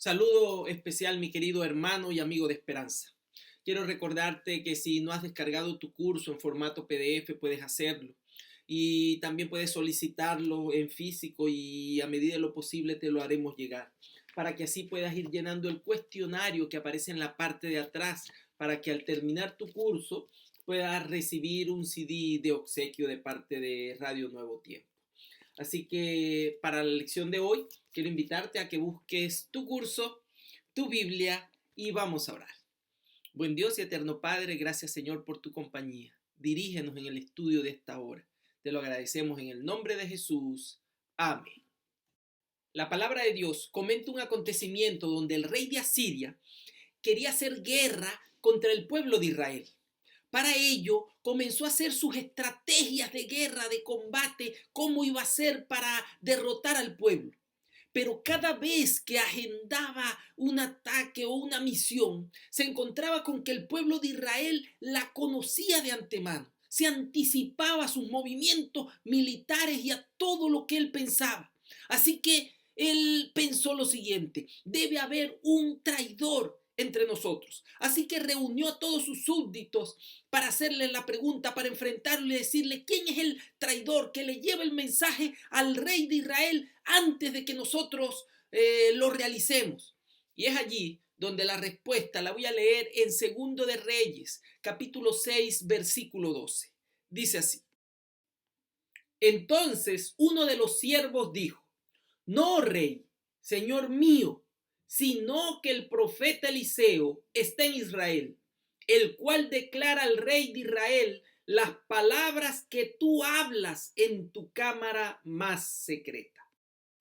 Saludo especial, mi querido hermano y amigo de Esperanza. Quiero recordarte que si no has descargado tu curso en formato PDF, puedes hacerlo. Y también puedes solicitarlo en físico y a medida de lo posible te lo haremos llegar. Para que así puedas ir llenando el cuestionario que aparece en la parte de atrás, para que al terminar tu curso puedas recibir un CD de obsequio de parte de Radio Nuevo Tiempo. Así que para la lección de hoy, quiero invitarte a que busques tu curso, tu Biblia y vamos a orar. Buen Dios y eterno Padre, gracias Señor por tu compañía. Dirígenos en el estudio de esta hora. Te lo agradecemos en el nombre de Jesús. Amén. La palabra de Dios comenta un acontecimiento donde el rey de Asiria quería hacer guerra contra el pueblo de Israel. Para ello, comenzó a hacer sus estrategias de guerra, de combate, cómo iba a ser para derrotar al pueblo. Pero cada vez que agendaba un ataque o una misión, se encontraba con que el pueblo de Israel la conocía de antemano, se anticipaba a sus movimientos militares y a todo lo que él pensaba. Así que él pensó lo siguiente: debe haber un traidor entre nosotros. Así que reunió a todos sus súbditos para hacerle la pregunta, para enfrentarlo y decirle quién es el traidor que le lleva el mensaje al rey de Israel antes de que nosotros lo realicemos. Y es allí donde la respuesta la voy a leer en Segundo de Reyes, capítulo 6, versículo 12. Dice así: entonces uno de los siervos dijo: no, rey, señor mío, sino que el profeta Eliseo está en Israel, el cual declara al rey de Israel las palabras que tú hablas en tu cámara más secreta.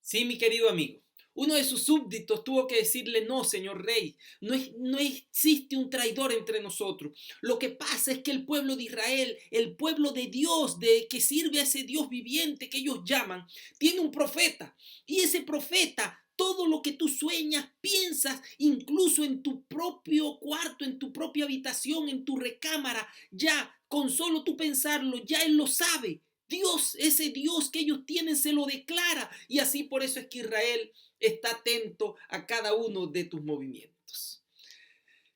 Sí, mi querido amigo, uno de sus súbditos tuvo que decirle: no, señor rey, no existe un traidor entre nosotros. Lo que pasa es que el pueblo de Israel, el pueblo de Dios, de que sirve a ese Dios viviente que ellos llaman, tiene un profeta. Y ese profeta, todo lo que tú sueñas, piensas, incluso en tu propio cuarto, en tu propia habitación, en tu recámara, ya con solo tú pensarlo, ya él lo sabe. Dios, ese Dios que ellos tienen, se lo declara. Y así por eso es que Israel está atento a cada uno de tus movimientos.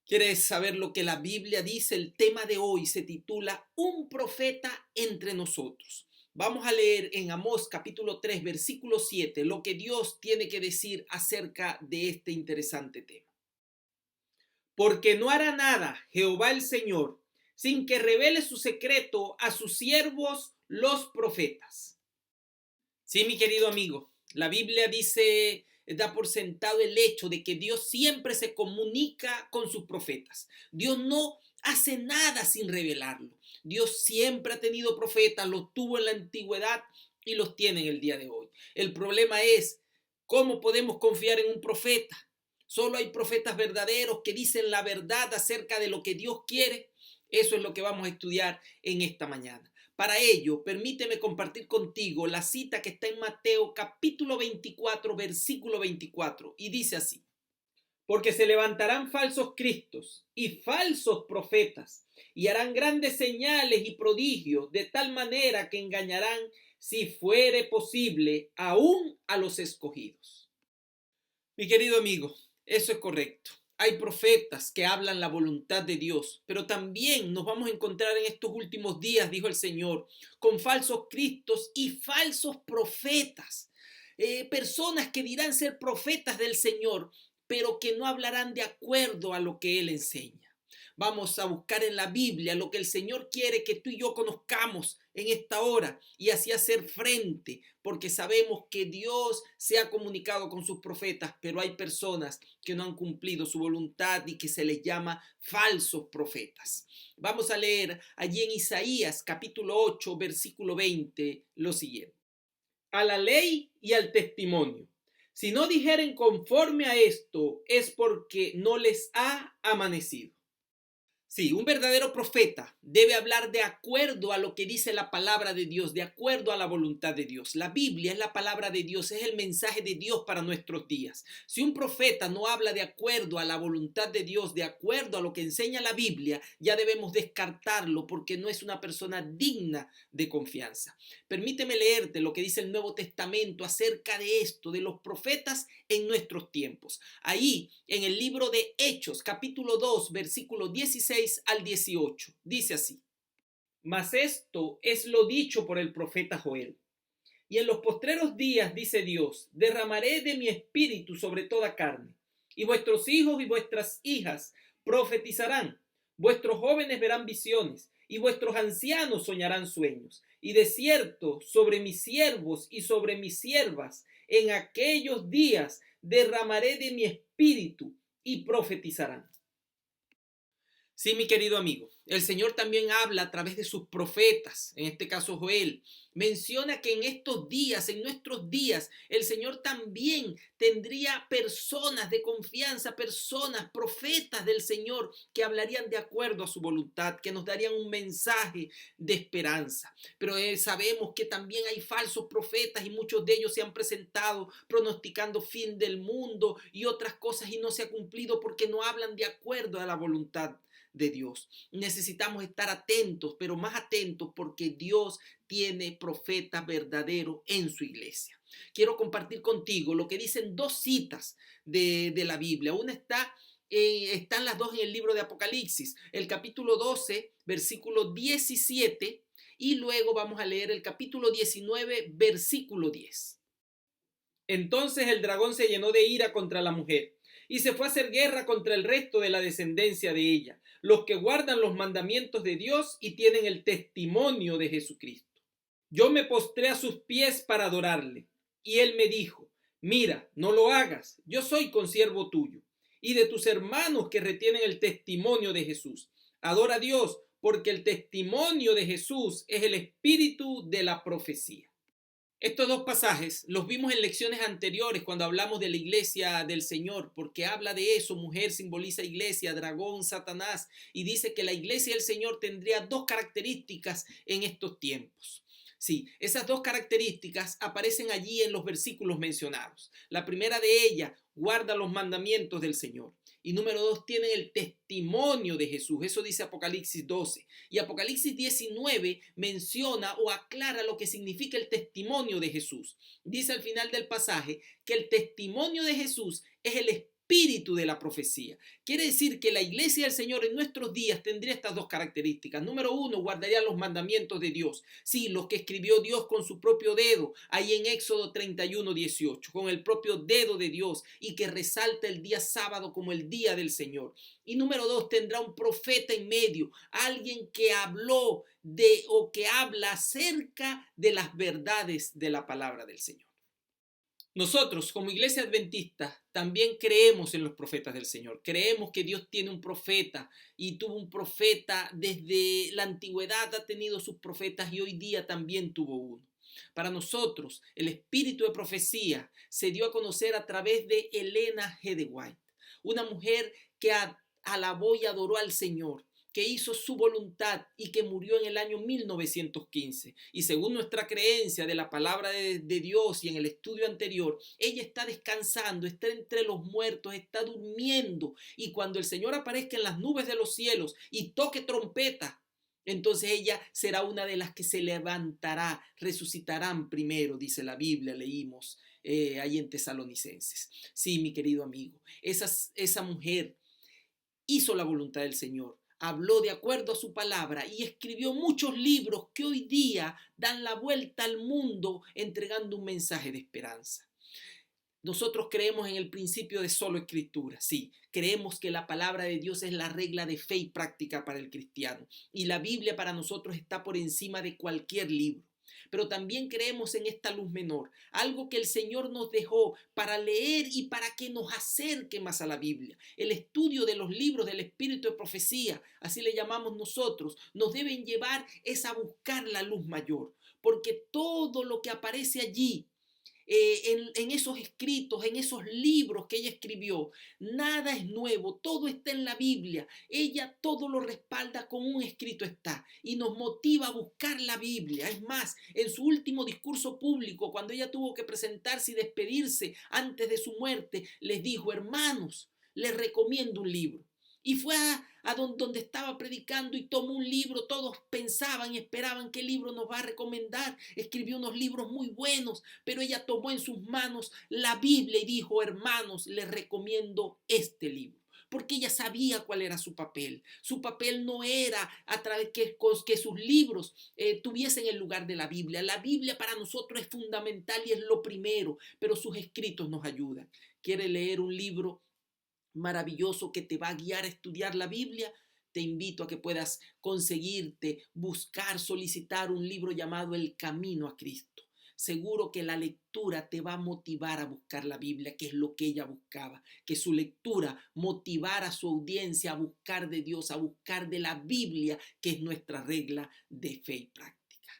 ¿Quieres saber lo que la Biblia dice? El tema de hoy se titula Un profeta entre nosotros. Vamos a leer en Amós capítulo 3, versículo 7, lo que Dios tiene que decir acerca de este interesante tema. Porque no hará nada Jehová el Señor sin que revele su secreto a sus siervos los profetas. Sí, mi querido amigo, la Biblia dice, da por sentado el hecho de que Dios siempre se comunica con sus profetas. Dios no hace nada sin revelarlo. Dios siempre ha tenido profetas, los tuvo en la antigüedad y los tiene en el día de hoy. El problema es, ¿cómo podemos confiar en un profeta? Solo hay profetas verdaderos que dicen la verdad acerca de lo que Dios quiere. Eso es lo que vamos a estudiar en esta mañana. Para ello, permíteme compartir contigo la cita que está en Mateo capítulo 24, versículo 24, y dice así: porque se levantarán falsos cristos y falsos profetas, y harán grandes señales y prodigios, de tal manera que engañarán, si fuere posible, aún a los escogidos. Mi querido amigo, eso es correcto. Hay profetas que hablan la voluntad de Dios, pero también nos vamos a encontrar en estos últimos días, dijo el Señor, con falsos cristos y falsos profetas. Personas que dirán ser profetas del Señor, pero que no hablarán de acuerdo a lo que Él enseña. Vamos a buscar en la Biblia lo que el Señor quiere que tú y yo conozcamos en esta hora y así hacer frente, porque sabemos que Dios se ha comunicado con sus profetas, pero hay personas que no han cumplido su voluntad y que se les llama falsos profetas. Vamos a leer allí en Isaías capítulo 8, versículo 20 lo siguiente: a la ley y al testimonio. Si no dijeren conforme a esto, es porque no les ha amanecido. Sí, un verdadero profeta debe hablar de acuerdo a lo que dice la palabra de Dios, de acuerdo a la voluntad de Dios. La Biblia es la palabra de Dios, es el mensaje de Dios para nuestros días. Si un profeta no habla de acuerdo a la voluntad de Dios, de acuerdo a lo que enseña la Biblia, ya debemos descartarlo porque no es una persona digna de confianza. Permíteme leerte lo que dice el Nuevo Testamento acerca de esto, de los profetas en nuestros tiempos. Ahí, en el libro de Hechos, capítulo 2, versículos 16 al 18, dice así: Mas esto es lo dicho por el profeta Joel. Y en los postreros días, dice Dios, derramaré de mi espíritu sobre toda carne, y vuestros hijos y vuestras hijas profetizarán, vuestros jóvenes verán visiones, y vuestros ancianos soñarán sueños. Y de cierto, sobre mis siervos y sobre mis siervas, en aquellos días derramaré de mi espíritu y profetizarán. Sí, mi querido amigo, el Señor también habla a través de sus profetas, en este caso Joel. Menciona que en estos días, en nuestros días, el Señor también tendría personas de confianza, personas, profetas del Señor que hablarían de acuerdo a su voluntad, que nos darían un mensaje de esperanza. Pero sabemos que también hay falsos profetas y muchos de ellos se han presentado pronosticando fin del mundo y otras cosas y no se ha cumplido porque no hablan de acuerdo a la voluntad de Dios. Necesitamos estar atentos, pero más atentos porque Dios tiene profeta verdadero en su iglesia. Quiero compartir contigo lo que dicen dos citas de la Biblia. Una están las dos en el libro de Apocalipsis, el capítulo 12, versículo 17, y luego vamos a leer el capítulo 19, versículo 10. Entonces el dragón se llenó de ira contra la mujer y se fue a hacer guerra contra el resto de la descendencia de ella, los que guardan los mandamientos de Dios y tienen el testimonio de Jesucristo. Yo me postré a sus pies para adorarle, y él me dijo: Mira, no lo hagas, yo soy consiervo tuyo y de tus hermanos que retienen el testimonio de Jesús. Adora a Dios, porque el testimonio de Jesús es el espíritu de la profecía. Estos dos pasajes los vimos en lecciones anteriores cuando hablamos de la iglesia del Señor, porque habla de eso. Mujer simboliza iglesia, dragón, Satanás, y dice que la iglesia del Señor tendría dos características en estos tiempos. Sí, esas dos características aparecen allí en los versículos mencionados. La primera de ellas, guarda los mandamientos del Señor. Y número dos, tienen el testimonio de Jesús. Eso dice Apocalipsis 12. Y Apocalipsis 19 menciona o aclara lo que significa el testimonio de Jesús. Dice al final del pasaje que el testimonio de Jesús es el espíritu de la profecía. Quiere decir que la iglesia del Señor en nuestros días tendría estas dos características. Número uno, guardaría los mandamientos de Dios. Sí, los que escribió Dios con su propio dedo, ahí en Éxodo 31, 18, con el propio dedo de Dios, y que resalta el día sábado como el día del Señor. Y número dos, tendrá un profeta en medio, alguien que habló de o que habla acerca de las verdades de la palabra del Señor. Nosotros, como iglesia adventista, también creemos en los profetas del Señor. Creemos que Dios tiene un profeta y tuvo un profeta desde la antigüedad, ha tenido sus profetas y hoy día también tuvo uno. Para nosotros, el espíritu de profecía se dio a conocer a través de Elena G. de White, una mujer que alabó y adoró al Señor, que hizo su voluntad y que murió en el año 1915. Y según nuestra creencia de la palabra de Dios y en el estudio anterior, ella está descansando, está entre los muertos, está durmiendo. Y cuando el Señor aparezca en las nubes de los cielos y toque trompeta, entonces ella será una de las que se levantará, resucitarán primero, dice la Biblia, leímos ahí en Tesalonicenses. Sí, mi querido amigo, esa mujer hizo la voluntad del Señor, habló de acuerdo a su palabra y escribió muchos libros que hoy día dan la vuelta al mundo entregando un mensaje de esperanza. Nosotros creemos en el principio de solo escritura, sí, creemos que la palabra de Dios es la regla de fe y práctica para el cristiano y la Biblia para nosotros está por encima de cualquier libro. Pero también creemos en esta luz menor, algo que el Señor nos dejó para leer y para que nos acerque más a la Biblia. El estudio de los libros del espíritu de profecía, así le llamamos nosotros, nos deben llevar es a buscar la luz mayor, porque todo lo que aparece allí en esos escritos, en esos libros que ella escribió. Nada es nuevo, todo está en la Biblia. Ella todo lo respalda con un escrito está y nos motiva a buscar la Biblia. Es más, en su último discurso público, cuando ella tuvo que presentarse y despedirse antes de su muerte, les dijo: hermanos, les recomiendo un libro. Y fue a donde estaba predicando y tomó un libro. Todos pensaban y esperaban qué libro nos va a recomendar. Escribió unos libros muy buenos, pero ella tomó en sus manos la Biblia y dijo: hermanos, les recomiendo este libro. Porque ella sabía cuál era su papel. Su papel no era a través que sus libros tuviesen el lugar de la Biblia. La Biblia para nosotros es fundamental y es lo primero, pero sus escritos nos ayudan. ¿Quiere leer un libro maravilloso que te va a guiar a estudiar la Biblia? Te invito a que puedas conseguirte, buscar, solicitar un libro llamado El Camino a Cristo. Seguro que la lectura te va a motivar a buscar la Biblia, que es lo que ella buscaba, que su lectura motivara a su audiencia a buscar de Dios, a buscar de la Biblia, que es nuestra regla de fe y práctica.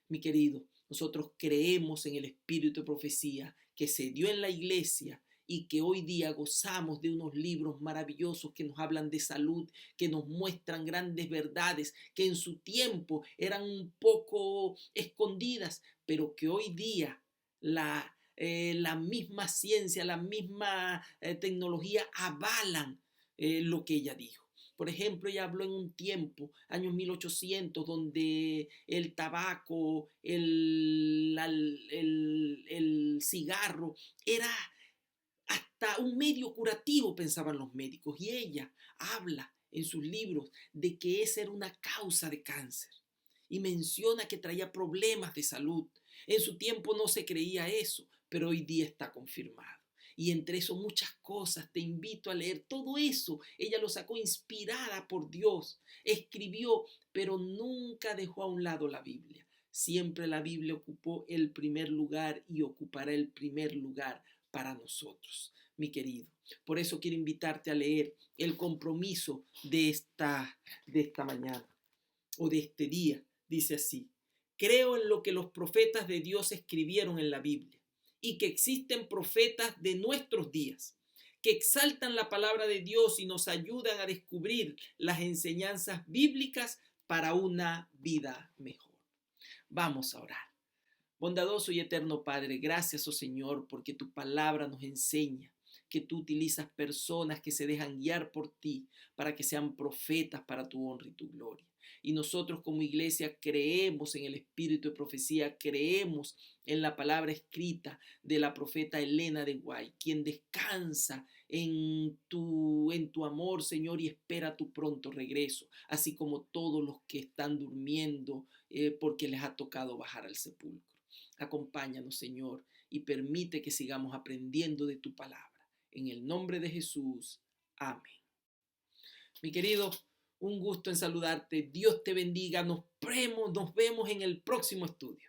Mi querido, nosotros creemos en el espíritu de profecía que se dio en la iglesia y que hoy día gozamos de unos libros maravillosos que nos hablan de salud, que nos muestran grandes verdades que en su tiempo eran un poco escondidas, pero que hoy día la misma ciencia, la misma tecnología avalan lo que ella dijo. Por ejemplo, ella habló en un tiempo, años 1800, donde el tabaco, el cigarro era hasta un medio curativo, pensaban los médicos. Y ella habla en sus libros de que esa era una causa de cáncer. Y menciona que traía problemas de salud. En su tiempo no se creía eso, pero hoy día está confirmado. Y entre eso muchas cosas, te invito a leer todo eso. Ella lo sacó inspirada por Dios. Escribió, pero nunca dejó a un lado la Biblia. Siempre la Biblia ocupó el primer lugar y ocupará el primer lugar para nosotros, mi querido. Por eso quiero invitarte a leer el compromiso de esta mañana o de este día. Dice así: creo en lo que los profetas de Dios escribieron en la Biblia y que existen profetas de nuestros días que exaltan la palabra de Dios y nos ayudan a descubrir las enseñanzas bíblicas para una vida mejor. Vamos a orar. Bondadoso y eterno Padre, gracias, oh Señor, porque tu palabra nos enseña que tú utilizas personas que se dejan guiar por ti para que sean profetas para tu honra y tu gloria. Y nosotros como iglesia creemos en el espíritu de profecía, creemos en la palabra escrita de la profeta Elena de White, quien descansa en tu amor, Señor, y espera tu pronto regreso, así como todos los que están durmiendo porque les ha tocado bajar al sepulcro. Acompáñanos, Señor, y permite que sigamos aprendiendo de tu palabra. En el nombre de Jesús. Amén. Mi querido, un gusto en saludarte. Dios te bendiga. Nos vemos en el próximo estudio.